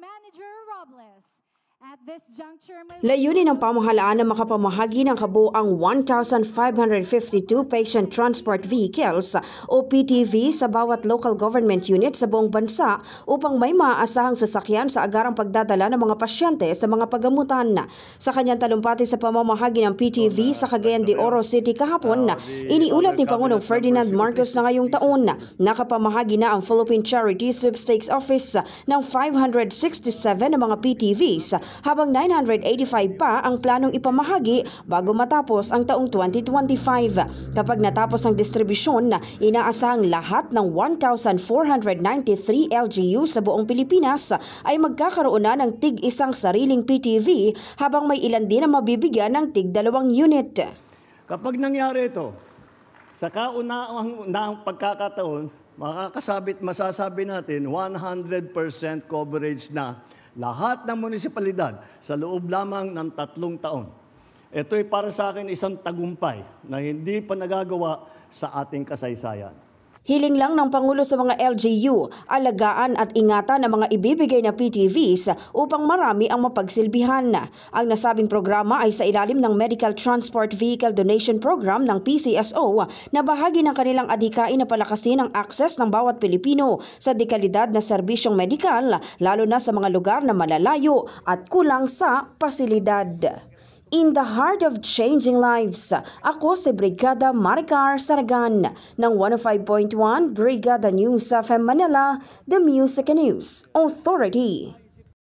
Manager Robles. At this juncture, layunin ng pamahalaan na makapamahagi ng kabuang 1,552 patient transport vehicles o PTV sa bawat local government unit sa buong bansa upang may maaasahang sasakyan sa agarang pagdadala ng mga pasyente sa mga pagamutan. Sa kanyang talumpati sa pamamahagi ng PTV sa Cagayan de Oro City kahapon, iniulat ni Pangulong Ferdinand Marcos na ngayong taon nakapamahagi na ang Philippine Charity Sweepstakes Office ng 567 na mga PTVs habang 985 pa ang planong ipamahagi bago matapos ang taong 2025. Kapag natapos ang distribusyon, inaasahang lahat ng 1,493 LGU sa buong Pilipinas ay magkakaroon na ng tig-isang sariling PTV habang may ilan din na mabibigyan ng tig-2 unit. Kapag nangyari ito, sa kaunang pagkakataon, masasabi natin 100% coverage na lahat ng munisipalidad sa loob lamang ng 3 taon. Ito'y para sa akin isang tagumpay na hindi pa nagagawa sa ating kasaysayan. Hiling lang ng Pangulo sa mga LGU, alagaan at ingatan ang mga ibibigay na PTVs upang marami ang mapagsilbihan. Ang nasabing programa ay sa ilalim ng Medical Transport Vehicle Donation Program ng PCSO na bahagi ng kanilang adhikain na palakasin ang akses ng bawat Pilipino sa dekalidad na serbisyong medikal, lalo na sa mga lugar na malalayo at kulang sa pasilidad. In the heart of changing lives, ako si Brigada Maricar Saragan ng 105.1 Brigada News FM Manila, The Music and News Authority.